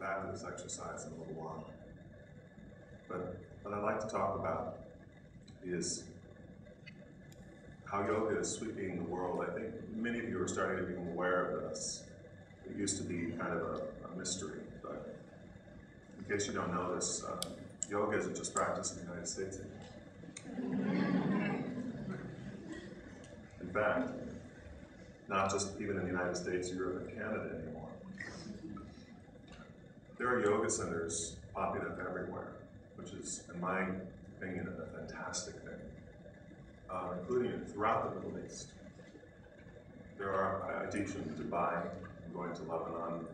back to this exercise in a little while. But what I'd like to talk about is how yoga is sweeping the world. I think many of you are starting to become aware of this. It used to be kind of a mystery, but in case you don't know this, yoga isn't just practiced in the United States anymore. In fact, not just even in the United States, Europe, and Canada anymore. There are yoga centers popping up everywhere, which is, in my opinion, a fantastic thing, including throughout the Middle East. I teach in Dubai, I'm going to Lebanon,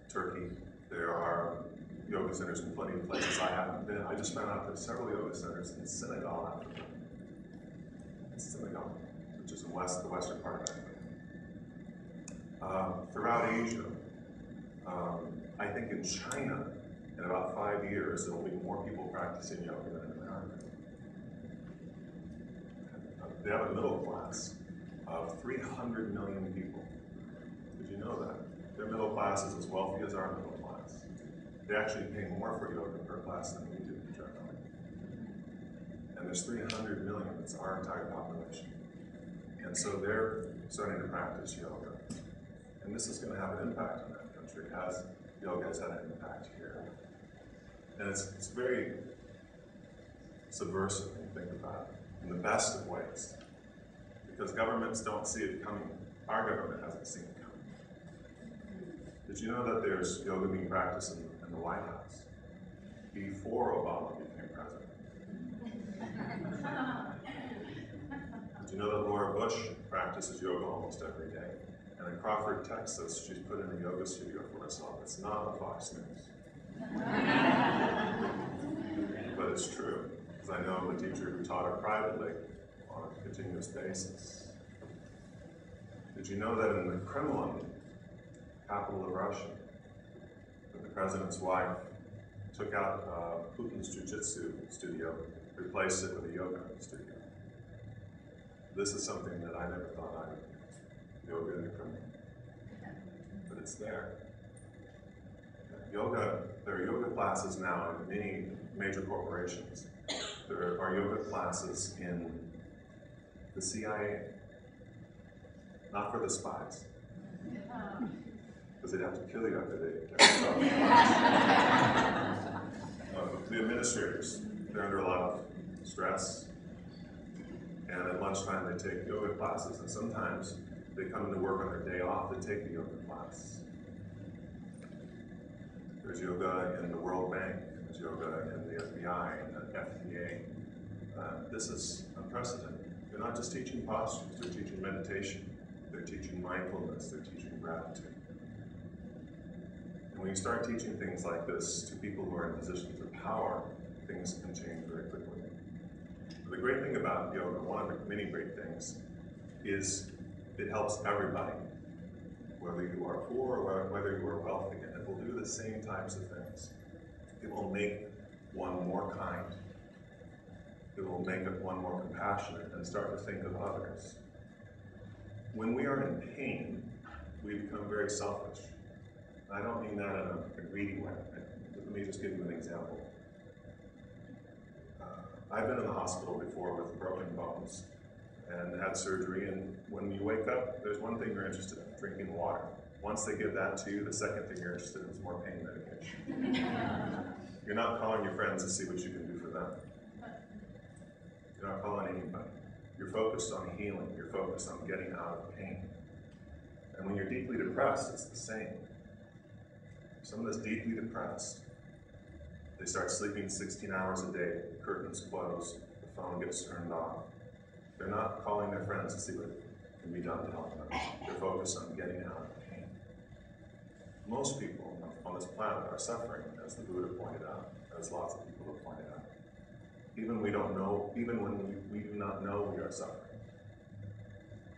Turkey. There are yoga centers in plenty of places I haven't been. I just found out there's several yoga centers in Senegal, Africa. Senegal, which is in the western part of Africa. Throughout Asia, I think in China, in about 5 years, there will be more people practicing yoga than in America. They have a middle class of 300 million people. Did you know that? Their middle class is as wealthy as our middle class. They actually pay more for yoga per class than we do generally. And there's 300 million, that's our entire population. And so they're starting to practice yoga. And this is going to have an impact on that country, as yoga has had an impact here. And it's very subversive when you think about it, in the best of ways. Because governments don't see it coming. Our government hasn't seen it coming. Did you know that there's yoga being practiced in the White House before Obama became president? Did you know that Laura Bush practices yoga almost every day? And in Crawford, Texas, she's put in a yoga studio for herself. It's not on Fox News. But it's true, because I know a teacher who taught her privately on a continuous basis. Did you know that in the Kremlin, capital of Russia, that the president's wife took out Putin's jiu-jitsu studio, replaced it with a yoga studio? This is something that I never thought I would yoga in the Kremlin, but it's there. There are yoga classes now in many major corporations. There are yoga classes in the CIA, not for the spies, because they'd have to kill you after they start the class. The administrators, they're under a lot of stress, and at lunchtime they take yoga classes, and sometimes they come into work on their day off to take the yoga class. There's yoga in the World Bank, there's yoga in the FBI and the FDA. This is unprecedented. They're not just teaching postures, they're teaching meditation, they're teaching mindfulness, they're teaching gratitude. And when you start teaching things like this to people who are in positions of power, things can change very quickly. But the great thing about yoga, one of the many great things, is it helps everybody, whether you are poor or whether you are wealthy, and it will do the same types of things. It will make one more kind. It will make one more compassionate and start to think of others. When we are in pain, we become very selfish. I don't mean that in a greedy way. Let me just give you an example. I've been in the hospital before with broken bones and had surgery, and when you wake up, there's one thing you're interested in, drinking water. Once they give that to you, the second thing you're interested in is more pain medication. You're not calling your friends to see what you can do for them. You're not calling anybody. You're focused on healing. You're focused on getting out of pain. And when you're deeply depressed, it's the same. Someone that's deeply depressed, they start sleeping 16 hours a day, curtains close, the phone gets turned off. They're not calling their friends to see what can be done to help them. They're focused on getting out of pain. Most people on this planet are suffering, as the Buddha pointed out, as lots of people have pointed out. Even when we do not know we are suffering.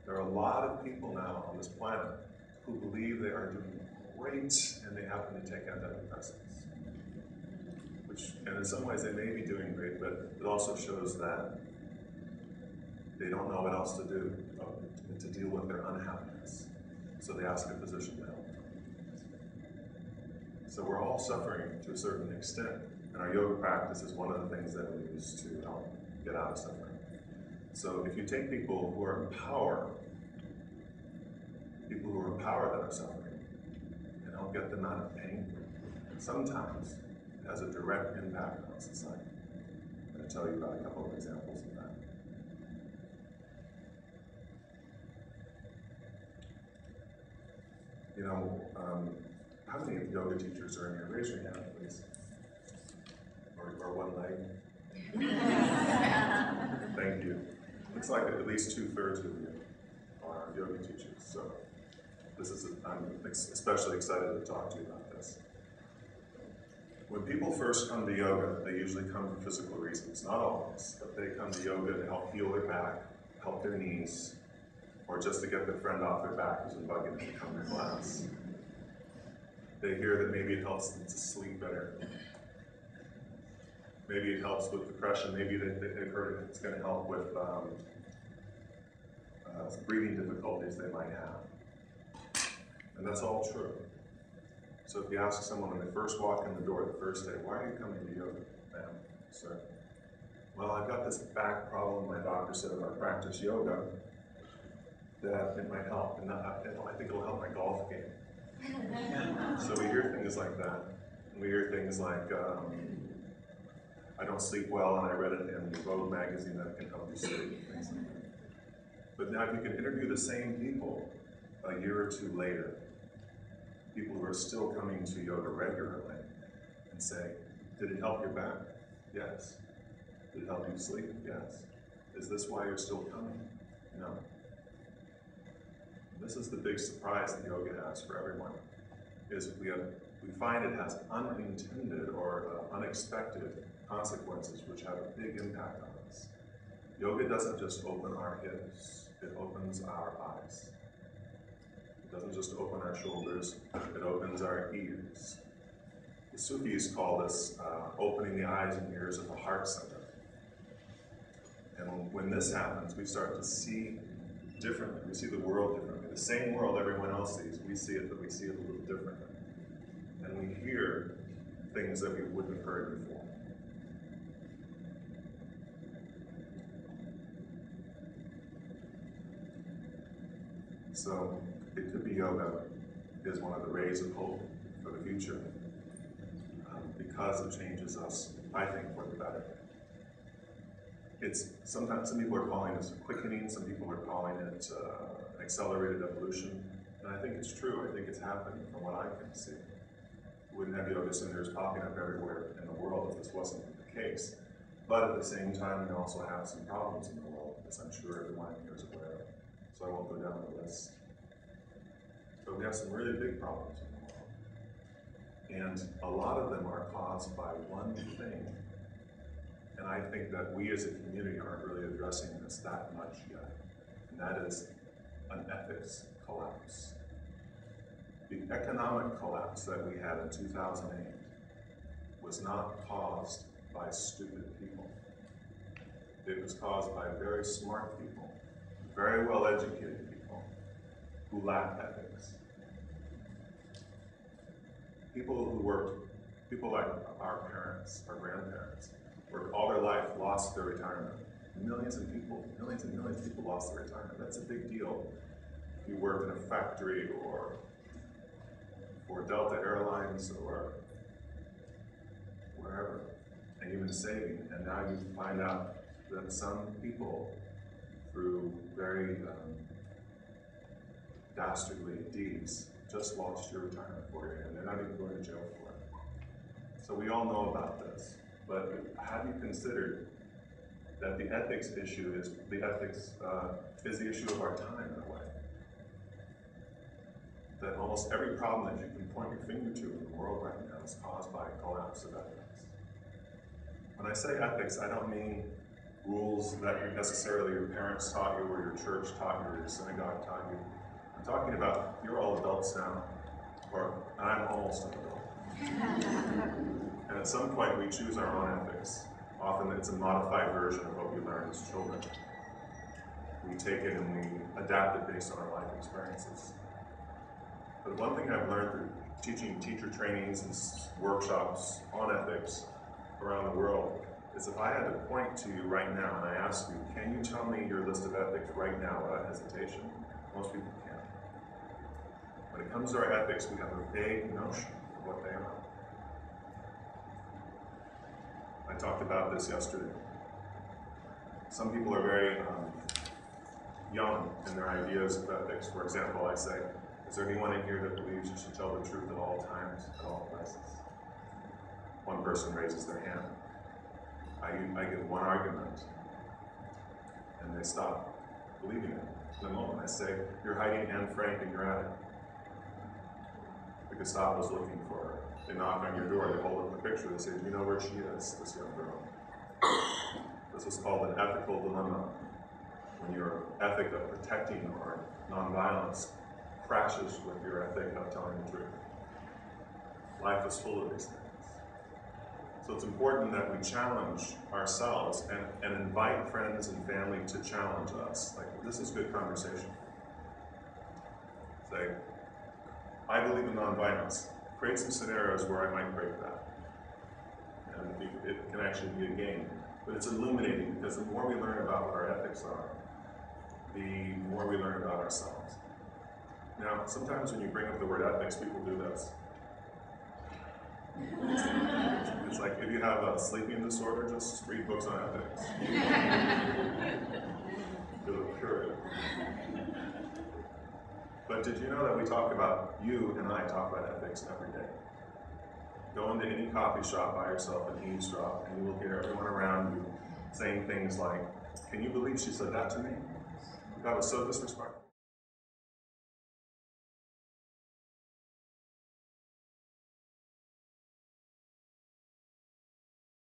There are a lot of people now on this planet who believe they are doing great and they happen to take antidepressants. And in some ways they may be doing great, but it also shows that they don't know what else to do to deal with their unhappiness. So they ask a physician to help them. So we're all suffering to a certain extent, and our yoga practice is one of the things that we use to help get out of suffering. So if you take people who are in power, people who are in power that are suffering, and help get them out of pain, sometimes it has a direct impact on society. I'm going to tell you about a couple of examples of that. You know, how many yoga teachers are in here? Raise your hand, please. Or one leg. Thank you. Looks like at least 2/3 of you are yoga teachers. So I'm especially excited to talk to you about this. When people first come to yoga, they usually come for physical reasons. Not always, but they come to yoga to help heal their back, help their knees, or just to get their friend off their back who's been bugging them to come to class. They hear that maybe it helps them to sleep better. Maybe it helps with depression. Maybe they've heard it's going to help with breathing difficulties they might have. And that's all true. So if you ask someone when they first walk in the door the first day, why are you coming to yoga, ma'am, sir? Well, I've got this back problem. My doctor said if I practice yoga, that it might help. And I think it'll help my golf game. So we hear things like that. And we hear things like, I don't sleep well, and I read it in the Vogue magazine that it can help you sleep, things like that. But now if you can interview the same people a year or two later, people who are still coming to yoga regularly, and say, did it help your back? Yes. Did it help you sleep? Yes. Is this why you're still coming? No. This is the big surprise that yoga has for everyone, is we find it has unintended or unexpected consequences which have a big impact on us. Yoga doesn't just open our hips, it opens our eyes. It doesn't just open our shoulders, it opens our ears. The Sufis call this opening the eyes and ears of the heart center. And when this happens, we start to see differently. We see the world differently. The same world everyone else sees, we see it, but we see it a little differently. And we hear things that we wouldn't have heard before. So it could be yoga is one of the rays of hope for the future, because it changes us, I think, for the better. Sometimes some people are calling this a quickening, some people are calling it an accelerated evolution, and I think it's true. I think it's happening from what I can see. We wouldn't have yoga centers popping up everywhere in the world if this wasn't the case. But at the same time, we also have some problems in the world, as I'm sure everyone here is aware of. So I won't go down the list. But we have some really big problems in the world. And a lot of them are caused by one thing. And I think that we as a community aren't really addressing this that much yet. And that is an ethics collapse. The economic collapse that we had in 2008 was not caused by stupid people. It was caused by very smart people, very well-educated people, who lack ethics. People like our parents, our grandparents, worked all their life, lost their retirement. Millions and millions of people lost their retirement. That's a big deal. If you worked in a factory or for Delta Airlines or wherever, and you've been saving, and now you find out that some people, through very dastardly deeds, just lost your retirement for you, and they're not even going to jail for it. So we all know about this, but have you considered that the ethics issue is the issue of our time in a way? That almost every problem that you can point your finger to in the world right now is caused by a collapse of ethics. When I say ethics, I don't mean rules that necessarily your parents taught you or your church taught you or your synagogue taught you. I'm talking about, you're all adults now, and I'm almost an adult. And at some point we choose our own ethics. Often it's a modified version of what we learned as children. We take it and we adapt it based on our life experiences. But one thing I've learned through teaching teacher trainings and workshops on ethics around the world is if I had to point to you right now and I ask you, can you tell me your list of ethics right now without hesitation? Most people can't. When it comes to our ethics, we have a vague notion of what they are. I talked about this yesterday. Some people are very young in their ideas of ethics. For example, I say, is there anyone in here that believes you should tell the truth at all times, at all places? One person raises their hand. I give one argument, and they stop believing it. In a moment, I say, you're hiding Anne Frank in your attic. The Gestapo's looking for her. They knock on your door, they hold up the picture, they say, do you know where she is, this young girl? This is called an ethical dilemma. When your ethic of protecting or nonviolence crashes with your ethic of telling the truth. Life is full of these things. So it's important that we challenge ourselves and invite friends and family to challenge us. Like, this is good conversation. Say, I believe in nonviolence. Create some scenarios where I might break that. And it can actually be a game. But it's illuminating because the more we learn about what our ethics are, the more we learn about ourselves. Now, sometimes when you bring up the word ethics, people do this. It's like if you have a sleeping disorder, just read books on ethics. It'll cure it. But did you know that we talk about, you and I talk about ethics every day? Go into any coffee shop by yourself and eavesdrop, and you will hear everyone around you saying things like, can you believe she said that to me? That was so disrespectful.